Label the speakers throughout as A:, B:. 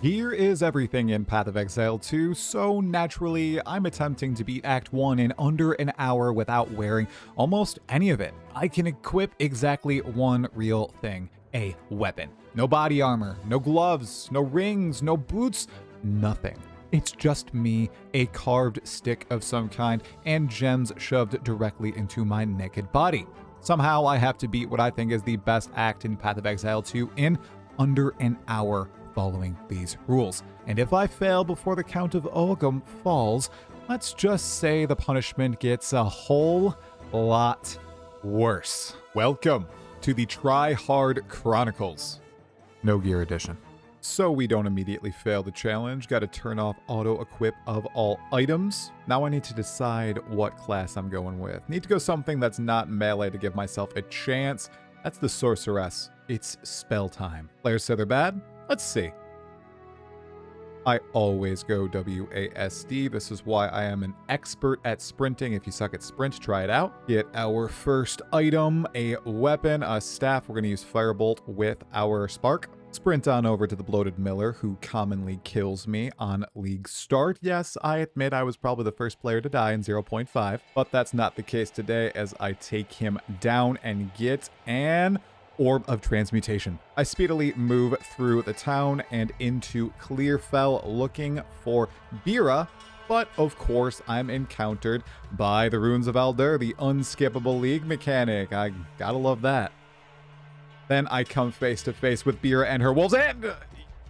A: Here is everything in Path of Exile 2, so naturally, I'm attempting to beat Act 1 in under an hour without wearing almost any of it. I can equip exactly one real thing, a weapon. No body armor, no gloves, no rings, no boots, nothing. It's just me, a carved stick of some kind, and gems shoved directly into my naked body. Somehow I have to beat what I think is the best act in Path of Exile 2 in under an hour following these rules. And if I fail before the Count of Ogum falls, let's just say the punishment gets a whole lot worse. Welcome to the Trihard Chronicles. No gear edition. So we don't immediately fail the challenge, gotta turn off auto-equip of all items. Now I need to decide what class I'm going with. Need to go something that's not melee to give myself a chance. That's the Sorceress. It's spell time. Players say they're bad? Let's see. I always go WASD. This is why I am an expert at sprinting. If you suck at sprint, try it out. Get our first item, a weapon, a staff. We're going to use Firebolt with our Spark. Sprint on over to the Bloated Miller, who commonly kills me on league start. Yes, I admit I was probably the first player to die in 0.5, but that's not the case today as I take him down and get an Orb of Transmutation. I speedily move through the town and into Clearfell looking for Bira, but of course I'm encountered by the Runes of Aldur, the unskippable league mechanic. I gotta love that. Then I come face to face with Bira and her wolves, and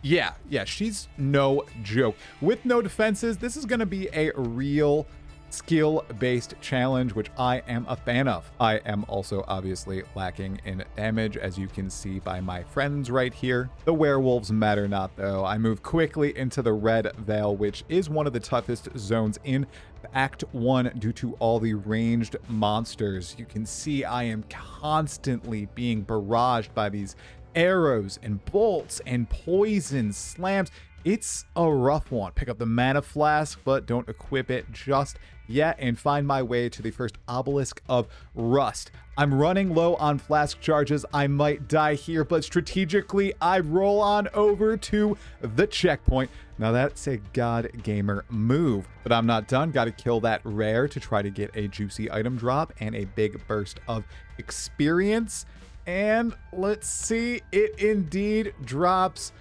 A: yeah, she's no joke. With no defenses, this is gonna be a real skill-based challenge, which I am a fan of. I am also obviously lacking in damage, as you can see by my friends right here. The werewolves matter not, though. I move quickly into the Red Veil, which is one of the toughest zones in Act 1 due to all the ranged monsters. You can see I am constantly being barraged by these arrows and bolts and poison slams. It's a rough one. Pick up the mana flask, but don't equip it just yet, and find my way to the first obelisk of rust. I'm running low on flask charges. I might die here, but strategically, I roll on over to the checkpoint. Now that's a God Gamer move, but I'm not done. Got to kill that rare to try to get a juicy item drop and a big burst of experience. And let's see, it indeed drops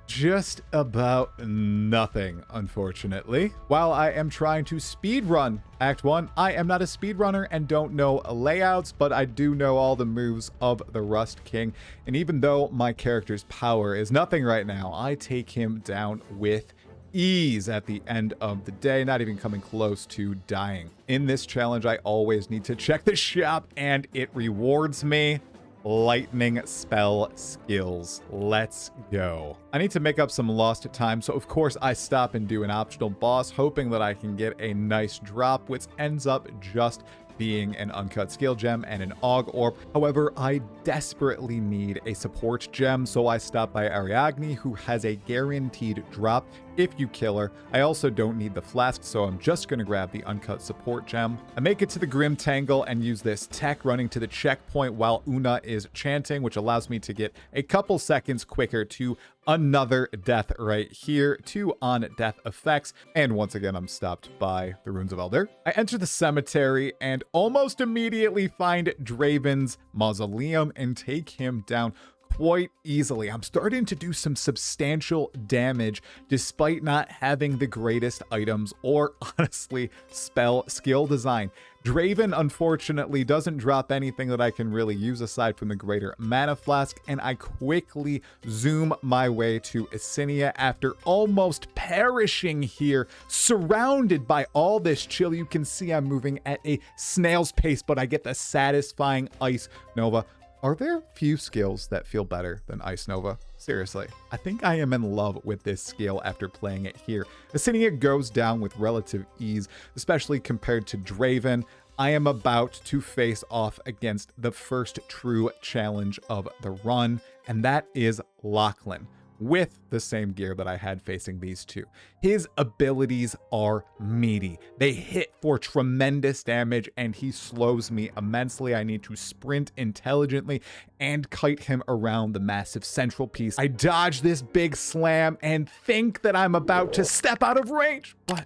A: just about nothing, unfortunately. While I am trying to speedrun Act 1, I am not a speedrunner and don't know layouts, but I do know all the moves of the Rust King. And even though my character's power is nothing right now, I take him down with ease at the end of the day, not even coming close to dying. In this challenge, I always need to check the shop, and it rewards me lightning spell skills. Let's go. I need to make up some lost time, so of course I stop and do an optional boss, hoping that I can get a nice drop, which ends up just being an uncut skill gem and an Aug Orb. However, I desperately need a support gem, so I stop by Ariadne, who has a guaranteed drop if you kill her. I also don't need the flask, so I'm just going to grab the uncut support gem. I make it to the Grim Tangle and use this tech running to the checkpoint while Una is chanting, which allows me to get a couple seconds quicker to another death right here, 2 on death effects, and once again I'm stopped by the Runes of Aldur. I enter the cemetery and almost immediately find Draven's mausoleum and take him down quite easily. I'm starting to do some substantial damage despite not having the greatest items or honestly spell skill design. Draven unfortunately doesn't drop anything that I can really use aside from the greater mana flask, and I quickly zoom my way to Isinia after almost perishing here, surrounded by all this chill. You can see I'm moving at a snail's pace, but I get the satisfying Ice Nova. Are there few skills that feel better than Ice Nova? Seriously, I think I am in love with this skill after playing it here. Isinia goes down with relative ease, especially compared to Draven. I am about to face off against the first true challenge of the run, and that is Lachlan. with the same gear that I had facing these two. His abilities are meaty. They hit for tremendous damage, and he slows me immensely. I need to sprint intelligently and kite him around the massive central piece. I dodge this big slam and think that I'm about to step out of range, but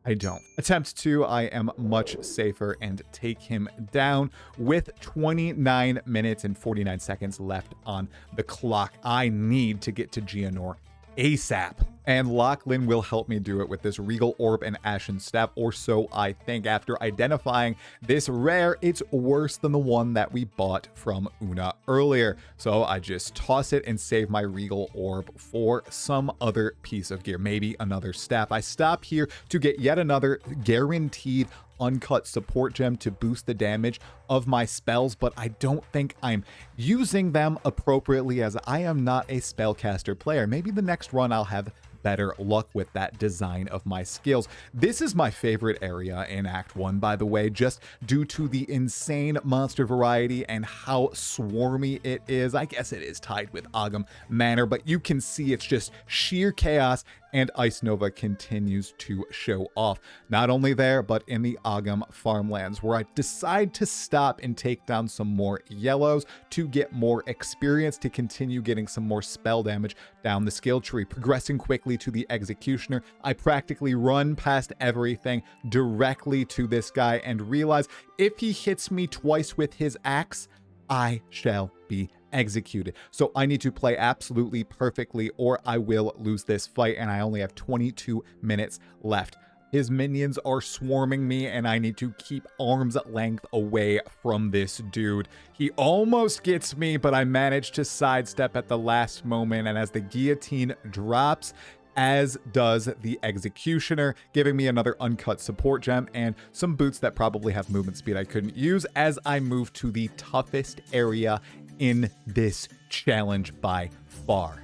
A: I don't. Attempt 2, I am much safer and take him down with 29 minutes and 49 seconds left on the clock. I need to get to Geonor ASAP. And Lachlan will help me do it with this Regal Orb and Ashen Staff, or so I think. After identifying this rare, it's worse than the one that we bought from Una earlier. So I just toss it and save my Regal Orb for some other piece of gear, maybe another staff. I stop here to get yet another guaranteed uncut support gem to boost the damage of my spells, but I don't think I'm using them appropriately as I am not a spellcaster player. Maybe the next run I'll have better luck with that design of my skills. This is my favorite area in Act 1, by the way, just due to the insane monster variety and how swarmy it is. I guess it is tied with Agam Manor, but you can see it's just sheer chaos, and Ice Nova continues to show off. Not only there, but in the Agam farmlands, where I decide to stop and take down some more yellows to get more experience, to continue getting some more spell damage down the skill tree. Progressing quickly to the Executioner, I practically run past everything directly to this guy and realize if he hits me twice with his axe, I shall be executed. So I need to play absolutely perfectly or I will lose this fight, and I only have 22 minutes left. His minions are swarming me, and I need to keep arm's length away from this dude. He almost gets me, but I managed to sidestep at the last moment, and as the guillotine drops, as does the Executioner, giving me another uncut support gem and some boots that probably have movement speed I couldn't use as I move to the toughest area in this challenge by far.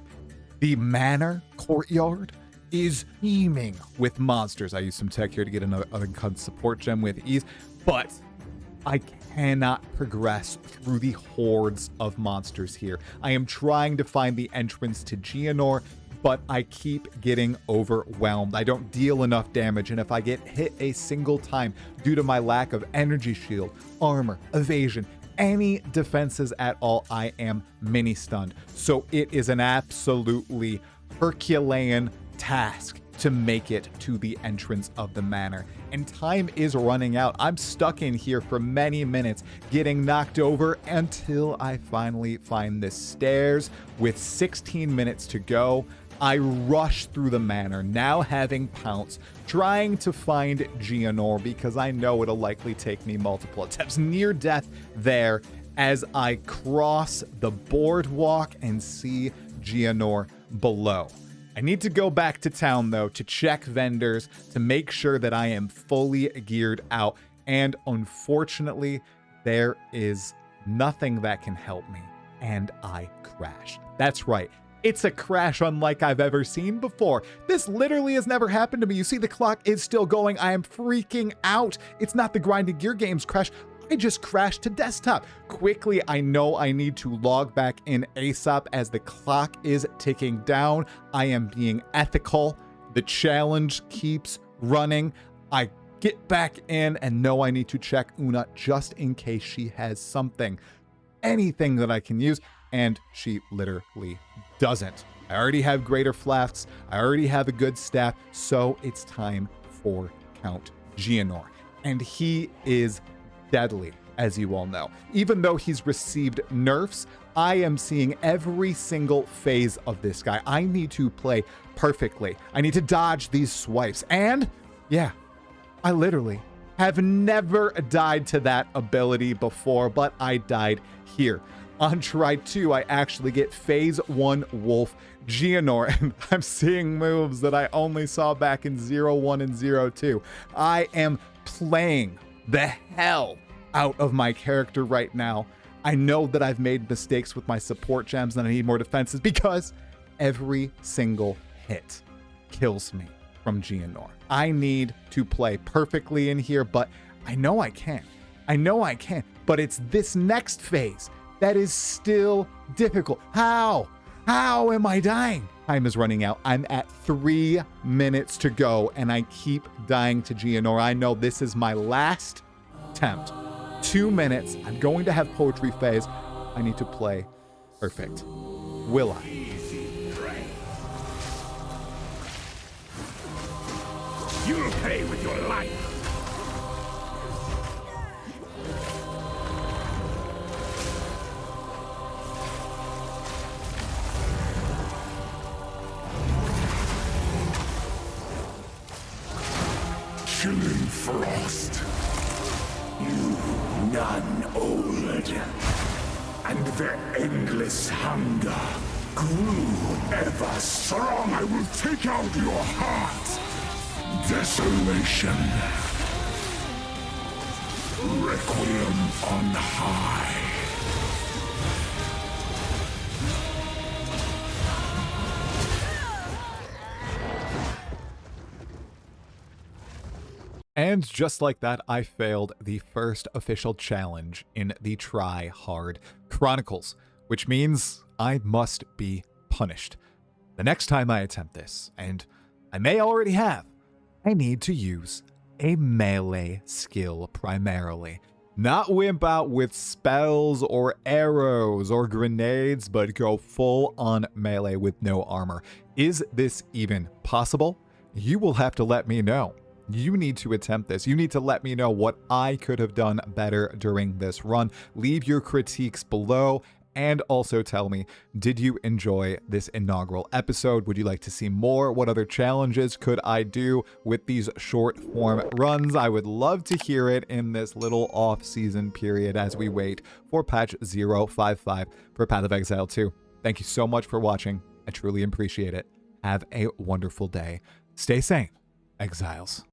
A: The Manor courtyard is teeming with monsters. I used some tech here to get another uncut support gem with ease, but I cannot progress through the hordes of monsters here. I am trying to find the entrance to Geonor, but I keep getting overwhelmed. I don't deal enough damage, and if I get hit a single time due to my lack of energy shield, armor, evasion, any defenses at all, I am mini stunned. So it is an absolutely Herculean task to make it to the entrance of the manor, and time is running out. I'm stuck in here for many minutes, getting knocked over until I finally find the stairs. With 16 minutes to go, I rush through the manor, now having Pounce, trying to find Geonor because I know it'll likely take me multiple attempts. Near death there as I cross the boardwalk and see Geonor below. I need to go back to town, though, to check vendors, to make sure that I am fully geared out. And unfortunately, there is nothing that can help me. And I crash. That's right. It's a crash unlike I've ever seen before. This literally has never happened to me. You see, the clock is still going. I am freaking out. It's not the grinding gear games crash. I just crashed to desktop. Quickly, I know I need to log back in ASAP as the clock is ticking down. I am being ethical. The challenge keeps running. I get back in and know I need to check Una just in case she has something, anything that I can use, and she literally doesn't. I already have greater flasks. I already have a good staff, so it's time for Count Geonor. And he is deadly, as you all know. Even though he's received nerfs, I am seeing every single phase of this guy. I need to play perfectly. I need to dodge these swipes. And yeah, I literally have never died to that ability before, but I died here. On try 2, I actually get phase 1 Wolf Geonor, and I'm seeing moves that I only saw back in 0-1 and 0-2. I am playing the hell out of my character right now. I know that I've made mistakes with my support gems and I need more defenses because every single hit kills me from Geonor. I need to play perfectly in here, but I know I can. But it's this next phase that is still difficult. How am I dying? time is running out. I'm at 3 minutes to go, and I keep dying to Gianora. I know this is my last attempt. 2 minutes. I'm going to have poetry phase. I need to play perfect. Will I?
B: You'll pay with your life. Chilling frost. You none old. And their endless hunger grew ever strong. I will take out your heart. Desolation. Requiem on high.
A: And just like that, I failed the first official challenge in the Trihard Chronicles, which means I must be punished. The next time I attempt this, and I may already have, I need to use a melee skill primarily. Not wimp out with spells or arrows or grenades, but go full on melee with no armor. Is this even possible? You will have to let me know. You need to attempt this. You need to let me know what I could have done better during this run. Leave your critiques below. And also tell me, did you enjoy this inaugural episode? Would you like to see more? What other challenges could I do with these short form runs? I would love to hear it in this little off-season period as we wait for patch 055 for Path of Exile 2. Thank you so much for watching. I truly appreciate it. Have a wonderful day. Stay sane, Exiles.